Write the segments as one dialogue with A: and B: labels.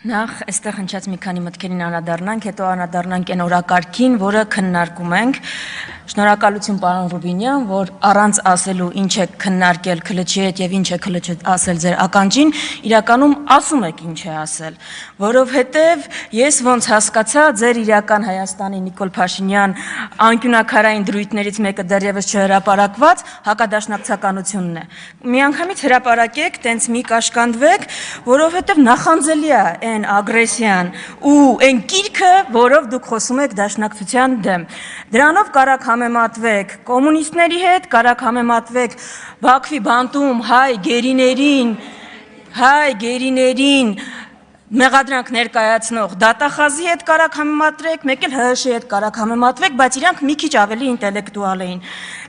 A: Նախ այստեղ հնչած մի քանի մտքերին անդրադառնանք, հետո անդրադառնանք այն օրակարգին, որը քննարկում ենք։ Շնորհակալություն պարոն Ռուբինյան, որ առանց ասելու ինչ է քննարկել ՔԼՉ-ի հետ եւ ինչ է ՔԼՉ ասել ձեր ականջին, իրականում ասում եք ինչ է ասել, որովհետեւ ես ոնց հասկացա, ձեր իրական Հայաստանի Նիկոլ Փաշինյան անկյունակարային դրույթներից մեկը դեռևս չհրապարակված հակադաշնակցականությունն է։ Միանգամից հրապարակեք, տենց մի կաշկանդվեք, որովհետեւ նախանձելի է այն ագրեսիան ու այն կիրքը, որով դուք խոսում եք դաշնակցության դեմ։ Դրանով կարաք համեմատվեք կոմունիստների հետ, կարաք համեմատվեք Բաքվի բանտում հայ գերիներին մեղադրանք ներկայացնող դատախազի հետ կարաք համեմատրեք, մեկ էլ ՀՀՇ-ի հետ կարաք համեմատվեք, բայց իրանք մի քիչ ավելի ինտելեկտուալ էին։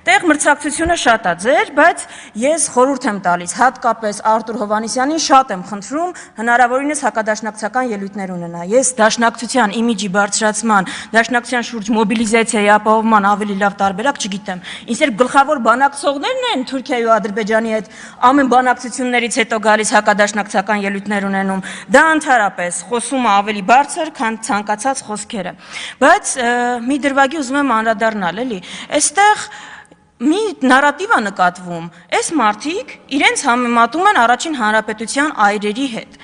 A: Տեղ մրցակցությունը շատ է ձեր, բայց ես խորհուրդ եմ տալիս, հատկապես Արտուր Հովհաննիսյանին շատ եմ խնդրում հնարավորինս հակադաշնակցական ելույթներ ունենա։ Ես դաշնակցության իմիջի բարձրացման, դաշնակցության շուրջ մոբիլիզացիայի ապահովման ավելի լավ տարբերակ չգիտեմ։ Ինձ գլխավոր բանակցողներն են Թուրքիայի ու Ադրբեջանի հետ ամեն բանակցություններից հետո գալիս հակադաշնակցական ելույթներ ունենում։ Դա ընդհանրապես խոսումը ավելի բարձր, քան ցանկացած խոսքերը։ Բայց մի դրվագի ուզում եմ անդրադառնալ, էլի։ Այստեղ մի նարատիվ է նկատվում, այս մարդիկ իրենց համեմատում են առաջին հանրապետության այրերի հետ։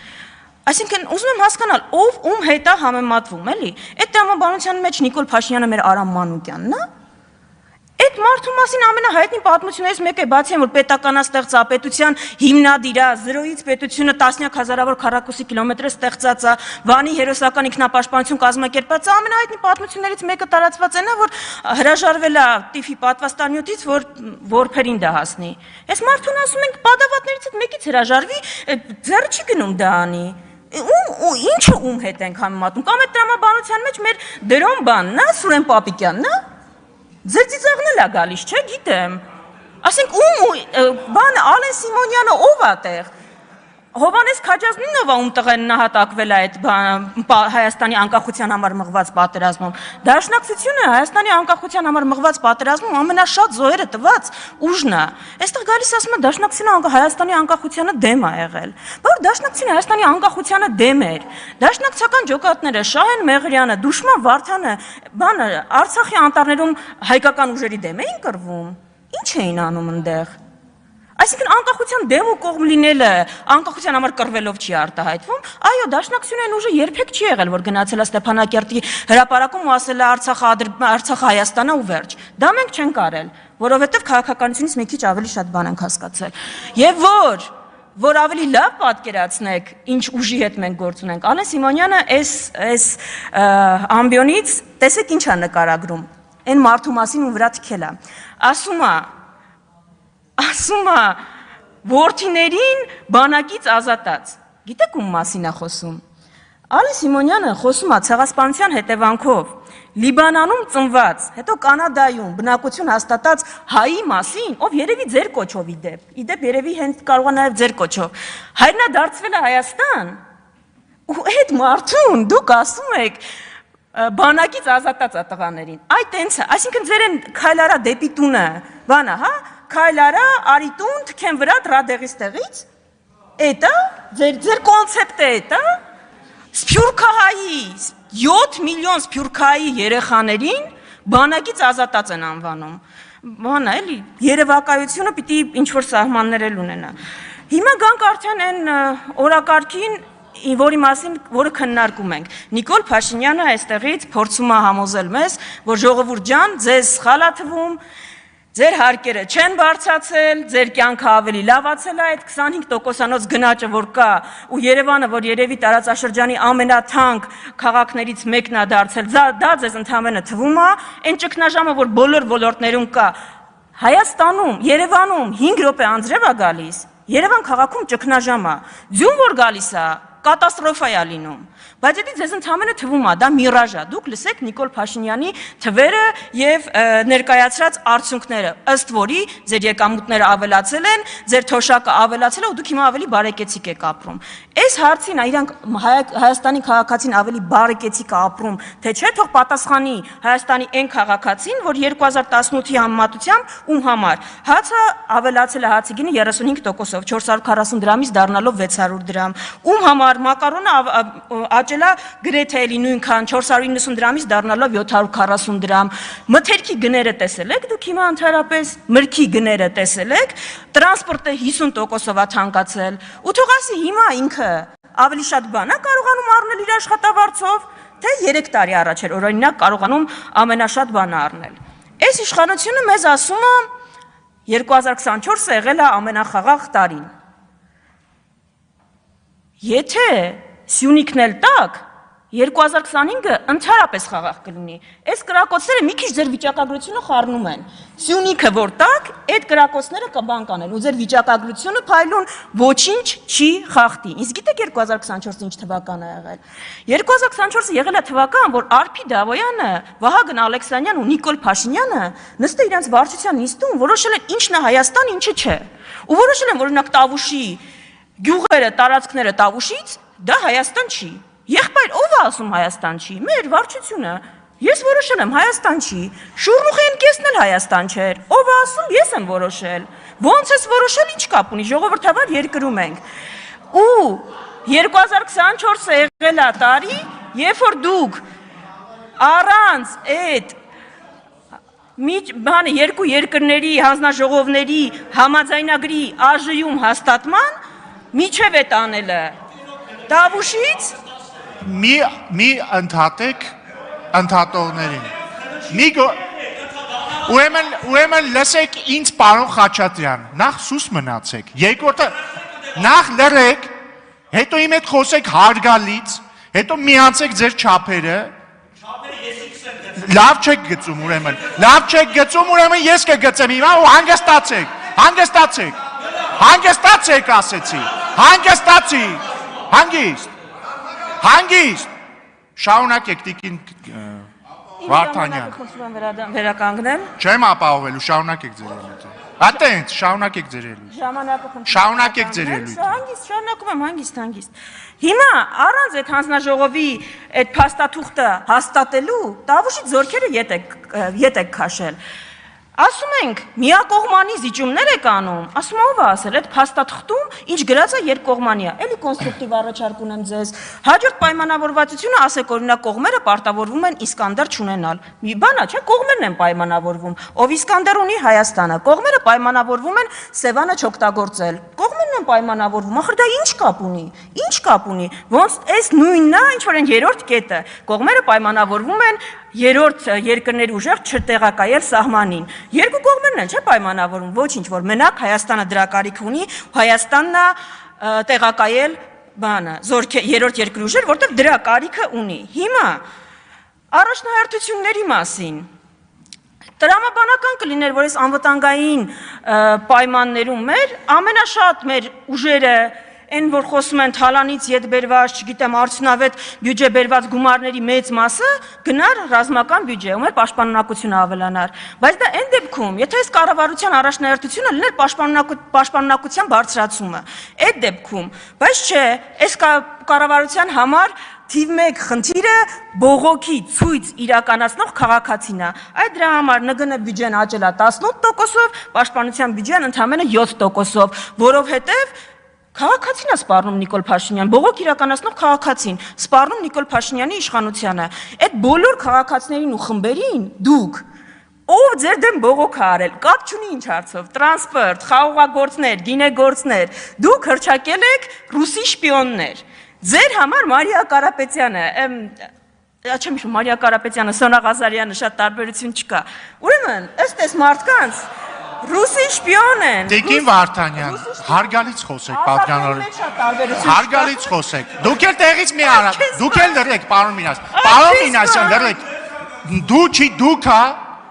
A: Այսինքն ուզում եմ հասկանալ, ով ում հետ է համեմատվում, էլի։ Այդ տրամաբանության մեջ Նիկոլ Փաշինյանը մեր Արամ Մանուկյանն է։ Այդ մարդու մասին ամենահայտնի պատմություններից մեկը է, բացի որ պետականաստեղծապետության հիմնադիր է, զրոյից պետությունը տասնյակ հազարավոր քառակուսի կիլոմետր ստեղծած է, Վանի հերոսական ինքնապաշտպանություն կազմակերպած է, ամենահայտնի պատմություններից մեկը տարածված է նա, որ հրաժարվել է տիֆի պատվաստանյութից, որ որբերին դա հասնի։ Այս մարդուն ասում ենք պատավատներից հետ մեկից հրաժարվի, ձեռը չի գնում դա անի։ Ինչը ում հետ ենք համեմատում, կամ այդ տրամաբանության մեջ մեր դրոն բանն է, Սուրեն Պապիկյանն է։ Ձեր ծիծաղն էլ է գալիս, չէ, գիտեմ։ Ասենք բանը Ալեն Սիմոնյանը ով է տեղ։ Հովհաննես Քաջազնինով ում տղեն նահատակվել է այդ Հայաստանի անկախության համար մղված պատերազմում։ Դաշնակցությունը Հայաստանի անկախության համար մղված պատերազմում ամենաշատ զոհերը տված ուժն է։ Այստեղ գալիս ասում է դաշնակցությունը Հայաստանի անկախությանը դեմ է եղել։ Բայց դաշնակցությունը Հայաստանի անկախությանը դեմ էր։ Դաշնակցական ջոկատները Շահեն Մեղրյանը, Դուշման Վարդանը, բանը Արցախի անտառներում հայկական ուժերի դեմ էին կռվում։ Ինչ էին անում այնտեղ։ Այսինքն անկախության դեմ ու կողմ լինելը անկախության համար կռվելով չի արտահայտվում, այո, դաշնակցությունը այն ուժը երբեք չի եղել, որ գնացել է Ստեփանակերտի հրապարակում ու ասել է Արցախը Հայաստանն է ու վերջ։ Դա մենք չենք արել, որովհետև քաղաքականությունից մի քիչ ավելի շատ բան ենք հասկացել։ Եվ որ ավելի լավ պատկերացնեք, ինչ ուժի հետ մենք գործ ունենք, Ալեն Սիմոնյանը այս ամբիոնից տեսեք ինչ է նկարագրում, այն մարդու մասին ում վրա թքել է, ասում է որդիներին բանակից ազատած։ Գիտեք ում մասին է խոսում։ Ալեն Սիմոնյանը խոսում է ցեղասպանության հետևանքով Լիբանանում ծնված, հետո Կանադայում բնակություն հաստատած հայի մասին, ով երևի ձեր կոչով իդեպ երևի հենց կարող է նաև ձեր կոչով։ Հայրն է դարձվել է Հայաստան։ Ու այդ մարդուն դուք ասում եք բանակից ազատած է տղաներին։ Այ տենց է, այսինքն ձեր են քայլարա դեպի տունը, բանա, հա, քայլարա արի տուն, թքեն վրա դրադեղից տեղից։ Էդ է, ձեր կոնցեպտը էդ է։ Սփյուռքահայի 7 միլիոն սփյուռքահայի երեխաներին բանակից ազատած են անվանում։ Բանա էլի, երևակայությունը պիտի ինչ-որ սահմաններ էլ ունենա։ Հիմա գանք արդեն այն օրակարգին, որի մասին, որը քննարկում ենք։ Նիկոլ Փաշինյանը այստեղից փորձում է համոզել մեզ, որ ժողովուրդ ջան, ձեզ սխալ է թվում, ձեր հարկերը չեն բարձրացել, ձեր կյանքը ավելի լավացել է, այդ 25%-անոց գնաճը, որ կա, ու Երևանը, որ երևի տարածաշրջանի ամենաթանկ քաղաքներից մեկն է դարձել, դա ձեզ ընդհանրապես թվում է, այն ճգնաժամը, որ բոլոր ոլորտներում կա, Հայաստանում, Երևանում 5 րոպե անձրև է գալիս, Երևան քաղաքում ճգնաժամ է, ձյուն որ գալիս է, կատաստրոֆա է լինում, բայց դա ձեզ ընդհանրապես թվում է, դա միրաժ է, դուք լսեք Նիկոլ Փաշինյանի թվերը եւ ներկայացրած արդյունքները, ըստ որի ձեր եկամուտները ավելացել են, ձեր թոշակը ավելացել է ու դուք հիմա ավելի բարեկեցիկ եք ապրում։ Այս հարցին իրանք Հայաստանի քաղաքացին ավելի բարեկեցիկ է ապրում, թե չէ, թող պատասխանի Հայաստանի այն քաղաքացին, որ 2018-ի համեմատությամբ ում համար հացը ավելացել է հացի գինը 35%-ով, 440 դրամից դառնալով 600 դրամ, ում համար համար մակարոնը աճելա գրեթե էլի նույնքան 490 դրամից դառնալով 740 դրամ։ Մթերքի գները տեսել եք դուք հիմա ընդհանրապես, մրգի գները տեսել եք, տրանսպորտը 50%-ով է թանկացել։ Ու թող ասի հիմա ինքը ավելի շատ բան է կարողանում առնել իր աշխատավարձով, թե 3 տարի առաջ էր օրինակ կարողանում ամենաշատ բանը առնել։ Այս իշխանությունը մեզ ասում է 2024-ը եղել է ամենախաղաղ տարին։ Եթե Սյունիքն էլ տակ, 2025-ը ընդհանրապես խաղաղ կլինի։ Այս կրակոցները մի քիչ ձեր վիճակագրությունը խառնում են։ Սյունիքը որ տակ, այդ կրակոցները կբան կանեն, ու ձեր վիճակագրությունը փայլուն ոչինչ չի խախտի։ Իսկ գիտեք 2024-ը ինչ թվական է եղել։ 2024-ը եղել է թվական, որ Արփի Դավոյանը, Վահագն Ալեքսանյանն ու Նիկոլ Փաշինյանը նստել իրենց վարչության նիստում որոշել են ինչն է Հայաստան, ինչը չէ։ Ու որոշել են, որ օրինակ Տավուշի գյուղերը, տարածքները Տավուշից դա Հայաստան չի։ Եղբայր, ով է ասում Հայաստան չի։ Մեր վարչությունը։ Ես որոշել եմ Հայաստան չի։ Շուրմուխեն կեսն էլ Հայաստան չէր։ Ով է ասում, ես եմ որոշել։ Ոնց ես որոշել, ինչ կապ ունի, ժողովրդավար երկրում ենք։ Ու 2024-ը եղել է տարի, երբ որ դուք առանց այդ բանը երկու երկրների հանձնաժողովների համաձայնագրի ԱԺ-ում հաստատման միջև է տանելը Տավուշից
B: մի ընդհատեք ընդհատողներին։ Ուրեմն լսեք ինձ պարոն Խաչատրյան, նախ սուս մնացեք, երկրորդը նախ լրեք, հետո իմ հետ խոսեք հարգալից, հետո միացեք ձեր չափերը։ Լավ չեք գծում ուրեմն, ես կգծեմ հիմա ու հանգստացեք ասեցի, հանգիստ, շարունակեք տիկին Վարդանյան։
A: Վերականգնեմ։
B: Չեմ ապահովելու, շարունակեք ձեր ելույթը։ Ատենց, շարունակեք ձեր ելույթը։ Շարունակեք ձեր ելույթը։
A: Շարունակում եմ հանգիստ։ Հիմա առանց այդ հանձնաժողովի այդ փաստաթուղթը հաստատելու Տավուշի ձորքերը ետ եք քաշել։ Ասում ենք, միակողմանի զիջումներ եք անում, ասում ով է ասել, այդ փաստաթղթում ինչ գրած է երկկողմանի է, էլի կոնստրուկտիվ առաջարկ ունեմ ձեզ, հաջորդ պայմանավորվածությունը ասեք օրինակ կողմերը պարտավորվում են Իսկանդեր չունենալ, մի բան է, չէ, կողմերն են պայմանավորվում, ով Իսկանդեր ունի Հայաստանը, կողմերը պայմանավորվում են Սևանը չօգտագործել, կողմերն են պայմանավորվում, ախր դա ինչ կապ ունի, ոնց այս նույնն է, ինչ որ այն երրորդ կետը, կողմերը պայմանավորվում են երրորդ երկրների ուժեղ չտեղակայել սահմանին։ Երկու կողմերն են, չէ՞ պայմանավորում, ոչինչ, որ մենակ Հայաստանը դրա կարիք ունի, Հայաստանն է տեղակայել բանը, երրորդ երկրի ուժեր, որտեղ դրա կարիքը ունի։ Հիմա առաջնահերթությունների մասին տրամաբանական կլիներ, որ այս անվտանգային պայմաններում ամենաշատ մեր ուժերը Այն որ խոսում են թալանից ետ բերված, չգիտեմ, արդյունավետ բյուջե բերված գումարների մեծ մասը գնար ռազմական բյուջե, ու մեր պաշտպանունակությունը ավելանար։ Բայց դա այն դեպքում, եթե այս կառավարության առաջնահերթությունը լիներ պաշտպանունակության բարձրացումը, այդ դեպքում, բայց չէ, այս կառավարության համար թիվ 1 խնդիրը բողոքի ցույց իրականացնող քաղաքացին է։ Այդ դրա համար ՆԳՆ բյուջեն աճել է 18%-ով, պաշտպանության բյուջեն ընդամենը 7%-ով, որովհետև Քաղաքացին է սպառնում Նիկոլ Փաշինյան, բողոք իրականացնող քաղաքացին, սպառնում Նիկոլ Փաշինյանի իշխանությանը։ Այդ բոլոր քաղաքացիներին ու խմբերին դուք ով ձեր դեմ բողոք է արել, կապ չունի ինչ հարցով, տրանսպորտ, խաղողագործներ, գինեգործներ, դուք հռչակել եք ռուսի շպիոններ։ Ձեր համար Մարիա Կարապետյանը, չեմ հիշում, Մարիա Կարապետյանը, Սոնա Ղազարյանը շատ տարբերություն չկա։ Ուրեմն, ըստ այս մարդկանց Ռուսի շպիոն են։
B: Տիկին Վարդանյան, հարգալից խոսեք, պատկանորեն։ Հարգալից խոսեք։ Դուք էլ տեղից մի արա, դուք էլ լրեք, պարոն Մինասյան, լրեք։ Դու չի դուքա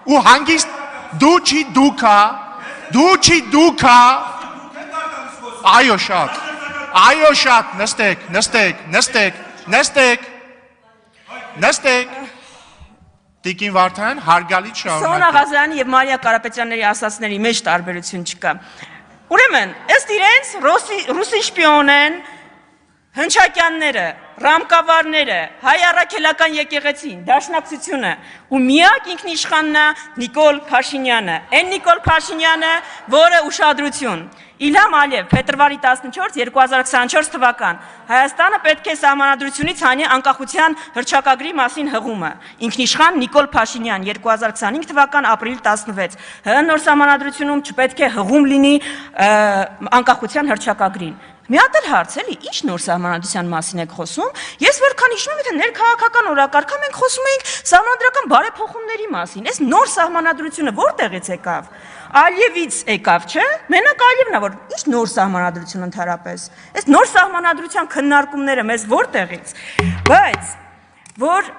B: ու հանգիստ դու չի դուքա։ Այո շատ, նստեք։ Տիկին Վարդանյան, հարգալից շարունակեք։
A: Սոնա Ղազարյանի եւ Մարիա Կարապետյանների ասածների մեջ տարբերություն չկա։ Ուրեմն, ըստ իրենց ռուսի շպիոն են հնչակյանները, ռամկավարները, հայ առաքելական եկեղեցին, դաշնակցությունը ու միակ ինքնիշխանն է Նիկոլ Փաշինյանը, այն Նիկոլ Փաշինյանը, որը ուշադրություն Իլհամ Ալիև, փետրվարի 14, 2024 թվական Հայաստանը պետք է սահմանադրությունից հանի անկախության հռչակագրի մասին հղումը։ Ինքնիշխան Նիկոլ Փաշինյան 2025 թվական ապրիլ 16։ ՀՀ նոր սահմանադրությունում չպետք է հղում լինի անկախության հռչակագրին։ Մի հատ էլ հարց էլի, ինչ նոր սահմանադրության մասին եք խոսում։ Ես որքան հիշում եմ, թե ներքաղաքական օրակարգում մենք խոսում էինք սահմանադրական բարեփոխումների մասին։ Այս նոր սահմանադրությունը որտեղից եկավ։ Ալիևից եկավ, չէ՞։ Մենակ Ալիևն է, որ ինչ նոր սահմանադրություն ընդհանրապես։ Այս նոր սահմանադրության քննարկումները մեզ որտեղից։ Բայց որ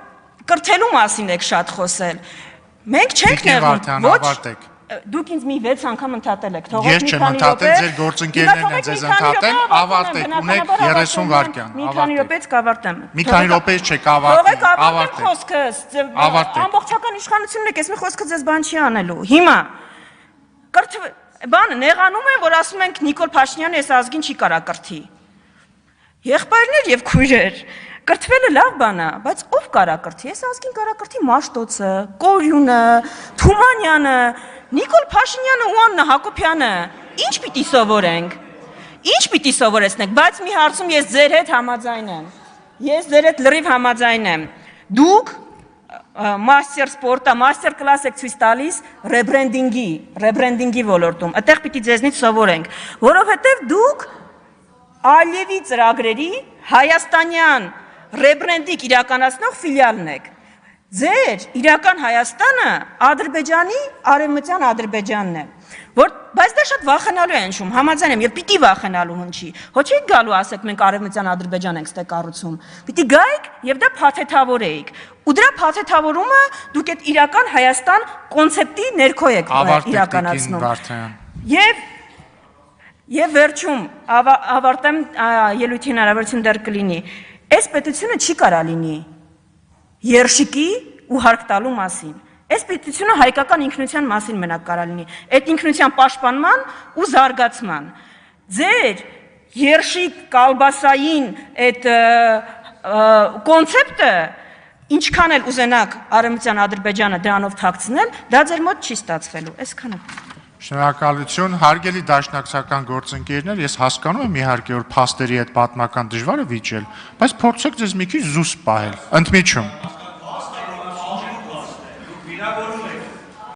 A: կրթելու մասին եք շատ խոսել։ Մենք չենք նեղում, ոչ Դուք ինձ մի 6 անգամ ընդհատել եք, թողեք
B: Ես չեմ ընդհատել, ձեր գործընկերներն են ձեզ ընդհատել, ավարտեք, ունեք 30 վայրկյան,
A: Մի քանի րոպեից կավարտեմ։
B: Մի քանի րոպեից չեք ավարտել,
A: ավարտեք խոսքս, ամբողջական իշխանությունն եք, ես մի խոսքը ձեզ բան չի անելու։ Հիմա բանը նեղանում են, որ ասում ենք Նիկոլ Փաշինյանը այս ազգին չի կարա կրթի։ Եղբայրներ եւ քույրեր, կրթվելը լավ բան է, բայց ով կարա կրթի։ Այս ազգին կարա կրթի Մաշտոցը, Կորյունը, Թումանյանը, Նիկոլ Փաշինյանը ու Աննա Հակոբյանը։ Ինչ պիտի սովորենք։ Ինչ պիտի սովորեցնենք, բայց մի հարցում ես ձեր հետ համաձայն եմ։ Ես ձեր հետ լրիվ համաձայն եմ։ Դուք մաստեր սպորտա, մաստեր կլաս եք ցույց տալիս ռեբրենդինգի ոլորտում։ Այդտեղ պիտի ձեզնից սովորենք, որովհետև դուք Ալիևի ծրագրերի հայաստանյան ռեբրենդինգ իրականացնող ֆիլիալն եք։ Ձեր իրական Հայաստանը Ադրբեջանի արևմտյան Ադրբեջանն է, բայց դա շատ վախենալու է հնչում, համաձայն եմ, եւ պիտի վախենալու հնչի։ Ոչ եք գալու ասեք մենք արևմտյան Ադրբեջան ենք ստե կառուցում։ Պիտի գայիք եւ դա փաթեթավորեիք։ Ու դրա փաթեթավորումը դուք այդ իրական Հայաստան կոնցեպտի ներքո եք իրականացնում։ Եվ վերջում ավարտեմ ելույթի հնարավորություն դեռ կլինի։ Այս պետությունը չի կարա լինի երշիկի ու հարկ տալու մասին։ Այս պետությունը հայկական ինքնության մասին մենակ կարա լինի, այդ ինքնության պաշտպանման ու զարգացման։ Ձեր երշիկ կալբասային այդ կոնցեպտը ինչքան էլ ուզենաք արևմտյան Ադրբեջանը դրանով թաքցնել, դա ձեր մոտ չի ստացվելու։ Այսքանը։
B: Շնորհակալություն, հարգելի դաշնակցական գործընկերներ, ես հասկանում եմ իհարկե, որ փաստերի հետ պատմական դժվար է վիճել, բայց փորձեք ձեզ մի քիչ զուսպ պահել, ընդմիջում։